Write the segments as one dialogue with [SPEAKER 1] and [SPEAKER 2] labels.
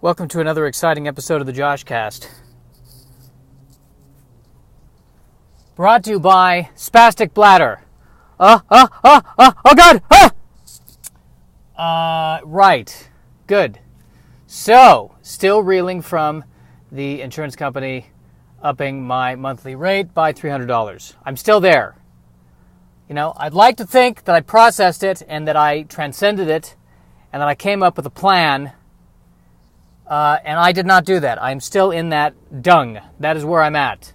[SPEAKER 1] Welcome to another exciting episode of the JoshCast. Brought to you by Spastic Bladder. Oh God! Right. Good. So, still reeling from the insurance company upping my monthly rate by $300. I'm still there. You know, I'd like to think that I processed it and that I transcended it and that I came up with a plan. And I did not do that. I'm still in that dung. That is where I'm at.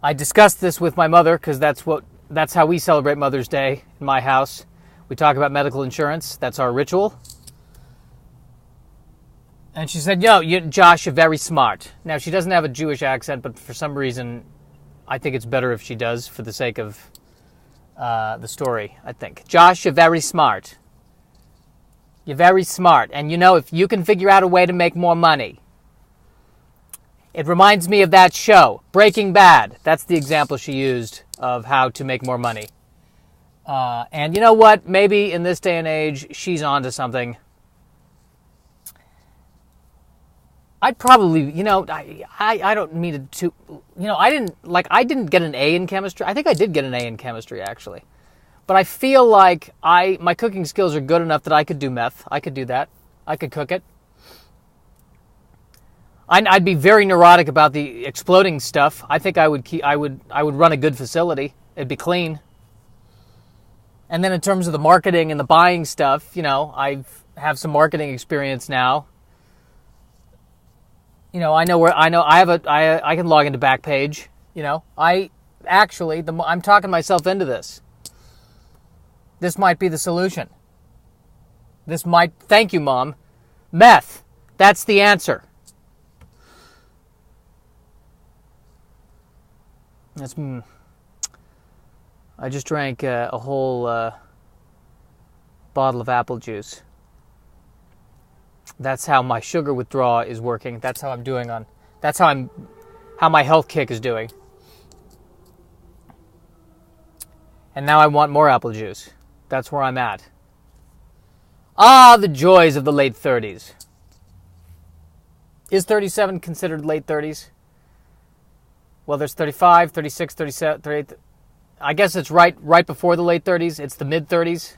[SPEAKER 1] I discussed this with my mother because that's how we celebrate Mother's Day in my house. We talk about medical insurance. That's our ritual. And she said, Josh, you're very smart. Now, she doesn't have a Jewish accent, but for some reason, I think it's better if she does for the sake of the story, I think. Josh, you're very smart. You're very smart. And if you can figure out a way to make more money. It reminds me of that show, Breaking Bad. That's the example she used of how to make more money. And you know what? Maybe in this day and age, she's onto something. I'd probably, I don't mean to, I didn't get an A in chemistry. I think I did get an A in chemistry, actually. But I feel like my cooking skills are good enough that I could do meth. I could do that. I could cook it. I'd be very neurotic about the exploding stuff. I think I would run a good facility. It'd be clean. And then in terms of the marketing and the buying stuff, I have some marketing experience now. I can log into Backpage. I'm talking myself into this. This might be the solution. Thank you, Mom. Meth. That's the answer. I just drank a whole bottle of apple juice. That's how my sugar withdrawal is working. That's how I'm doing how my health kick is doing. And now I want more apple juice. That's where I'm at. The joys of the late 30s. Is 37 considered late 30s? Well, there's 35, 36, 37, 38. I guess it's right before the late 30s. It's the mid 30s.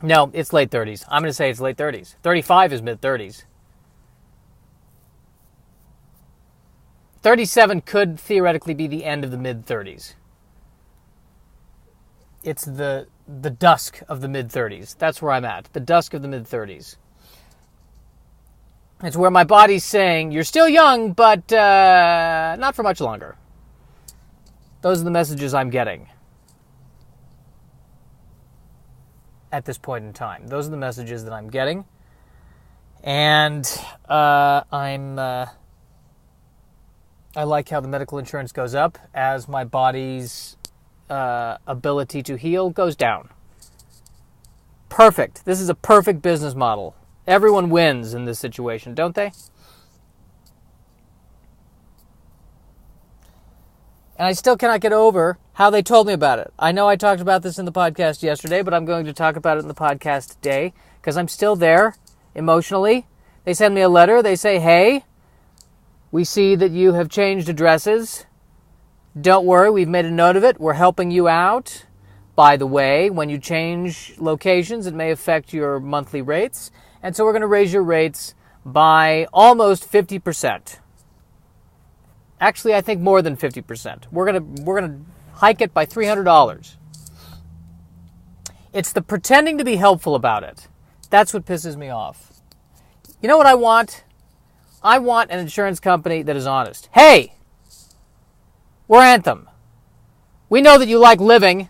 [SPEAKER 1] No, it's late 30s. I'm going to say it's late 30s. 35 is mid 30s. 37 could theoretically be the end of the mid 30s. It's the dusk of the mid-30s. That's where I'm at. The dusk of the mid-30s. It's where my body's saying, you're still young, but not for much longer. Those are the messages I'm getting at this point in time. Those are the messages that I'm getting. And I like how the medical insurance goes up as my body's ability to heal goes down. Perfect. This is a perfect business model. Everyone wins in this situation, don't they? And I still cannot get over how they told me about it. I know I talked about this in the podcast yesterday, but I'm going to talk about it in the podcast today because I'm still there emotionally. They send me a letter. They say, hey, we see that you have changed addresses. Don't worry, we've made a note of it. We're helping you out. By the way, when you change locations, it may affect your monthly rates. And so we're going to raise your rates by almost 50%. Actually, I think more than 50%. We're going to hike it by $300. It's the pretending to be helpful about it. That's what pisses me off. You know what I want? I want an insurance company that is honest. Hey! We're Anthem. We know that you like living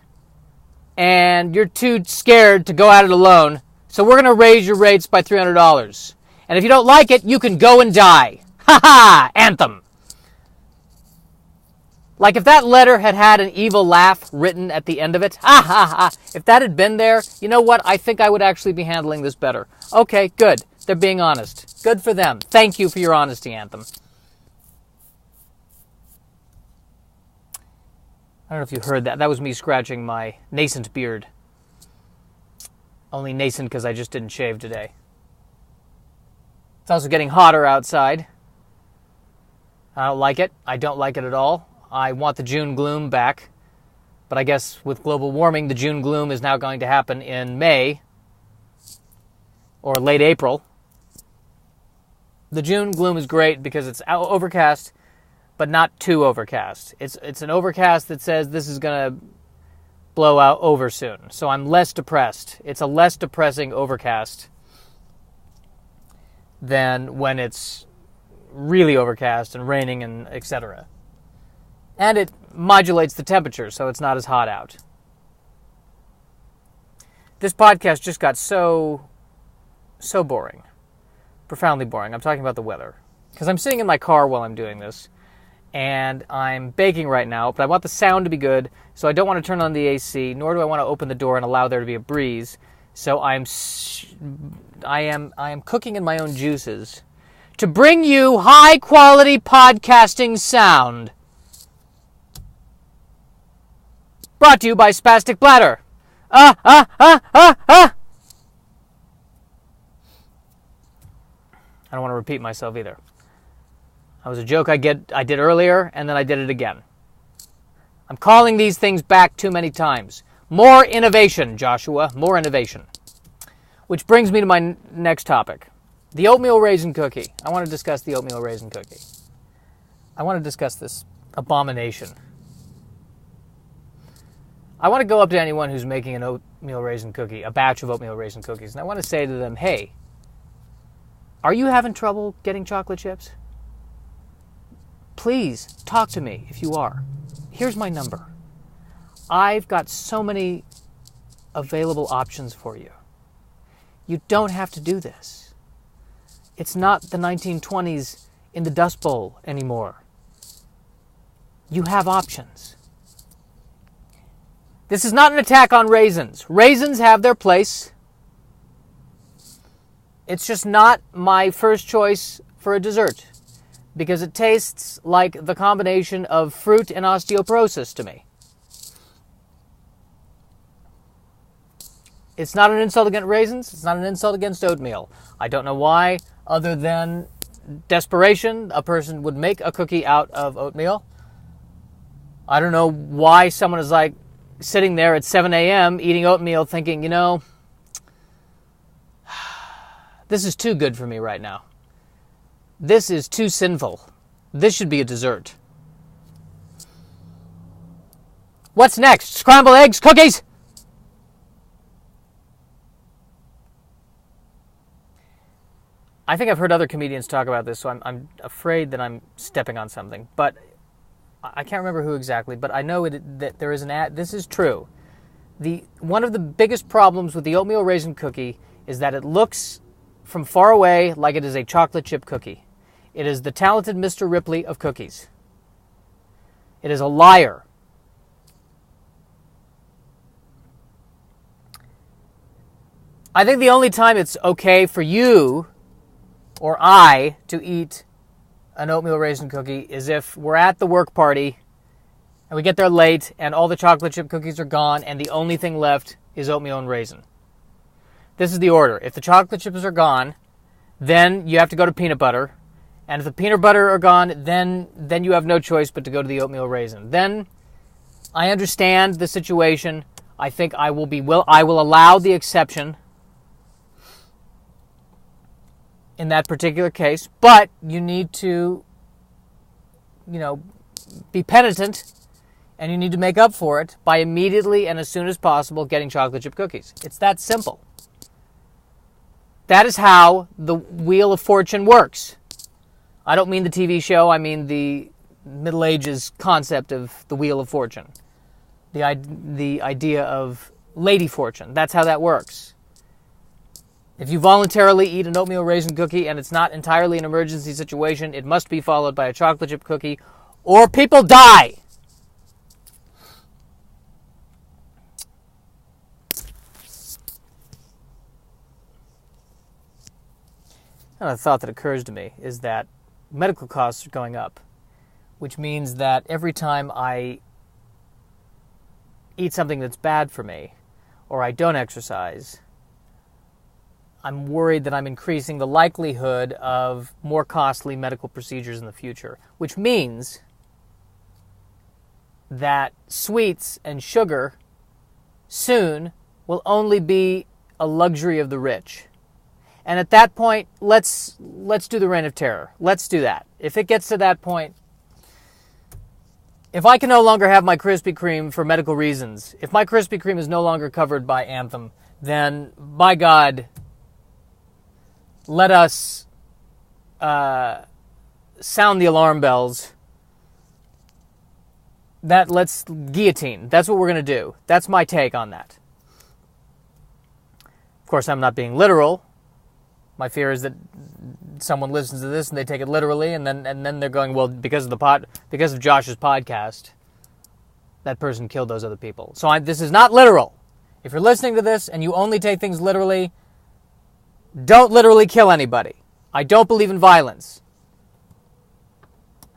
[SPEAKER 1] and you're too scared to go at it alone, so we're going to raise your rates by $300. And if you don't like it, you can go and die. Ha ha! Anthem. Like if that letter had had an evil laugh written at the end of it, ha ha ha, if that had been there, you know what? I think I would actually be handling this better. Okay, good. They're being honest. Good for them. Thank you for your honesty, Anthem. I don't know if you heard that. That was me scratching my nascent beard. Only nascent because I just didn't shave today. It's also getting hotter outside. I don't like it. I don't like it at all. I want the June gloom back. But I guess with global warming, the June gloom is now going to happen in May or late April. The June gloom is great because it's overcast, but not too overcast. It's an overcast that says this is going to blow out over soon. So I'm less depressed. It's a less depressing overcast than when it's really overcast and raining and etc. And it modulates the temperature so it's not as hot out. This podcast just got so boring. Profoundly boring. I'm talking about the weather. Because I'm sitting in my car while I'm doing this. And I'm baking right now, but I want the sound to be good, so I don't want to turn on the AC, nor do I want to open the door and allow there to be a breeze. So I am cooking in my own juices to bring you high-quality podcasting sound. Brought to you by Spastic Bladder. I don't want to repeat myself either. That was a joke I did earlier, and then I did it again. I'm calling these things back too many times. More innovation, Joshua. More innovation. Which brings me to my next topic. The oatmeal raisin cookie. I want to discuss the oatmeal raisin cookie. I want to discuss this abomination. I want to go up to anyone who's making an oatmeal raisin cookie, a batch of oatmeal raisin cookies, and I want to say to them, hey, are you having trouble getting chocolate chips? Please talk to me if you are. Here's my number. I've got so many available options for you. You don't have to do this. It's not the 1920s in the Dust Bowl anymore. You have options. This is not an attack on raisins. Raisins have their place. It's just not my first choice for a dessert, because it tastes like the combination of fruit and osteoporosis to me. It's not an insult against raisins. It's not an insult against oatmeal. I don't know why, other than desperation, a person would make a cookie out of oatmeal. I don't know why someone is like sitting there at 7 a.m. eating oatmeal thinking, this is too good for me right now. This is too sinful. This should be a dessert. What's next? Scrambled eggs, cookies? I think I've heard other comedians talk about this, so I'm afraid that I'm stepping on something. But I can't remember who exactly, but I know that there is an ad. This is true. One of the biggest problems with the oatmeal raisin cookie is that it looks from far away like it is a chocolate chip cookie. It is the talented Mr. Ripley of cookies. It is a liar. I think the only time it's okay for you or I to eat an oatmeal raisin cookie is if we're at the work party and we get there late and all the chocolate chip cookies are gone and the only thing left is oatmeal and raisin. This is the order. If the chocolate chips are gone, then you have to go to peanut butter. And if the peanut butter are gone, then you have no choice but to go to the oatmeal raisin. Then I understand the situation. I think I will allow the exception in that particular case. But you need to, be penitent, and you need to make up for it by immediately and as soon as possible getting chocolate chip cookies. It's that simple. That is how the Wheel of Fortune works. I don't mean the TV show, I mean the Middle Ages concept of the Wheel of Fortune. The idea of Lady Fortune. That's how that works. If you voluntarily eat an oatmeal raisin cookie and it's not entirely an emergency situation, it must be followed by a chocolate chip cookie or people die. Another thought that occurs to me is that medical costs are going up, which means that every time I eat something that's bad for me, or I don't exercise, I'm worried that I'm increasing the likelihood of more costly medical procedures in the future, which means that sweets and sugar soon will only be a luxury of the rich. And at that point, let's do the Reign of Terror. Let's do that. If it gets to that point, if I can no longer have my Krispy Kreme for medical reasons, if my Krispy Kreme is no longer covered by Anthem, then, by God, let us sound the alarm bells. Let's guillotine. That's what we're going to do. That's my take on that. Of course, I'm not being literal. My fear is that someone listens to this and they take it literally, and then they're going, well, because of Josh's podcast, that person killed those other people. So this is not literal. If you're listening to this and you only take things literally, don't literally kill anybody. I don't believe in violence.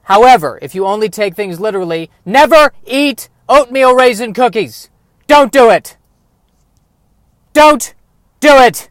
[SPEAKER 1] However, if you only take things literally, never eat oatmeal raisin cookies. Don't do it. Don't do it.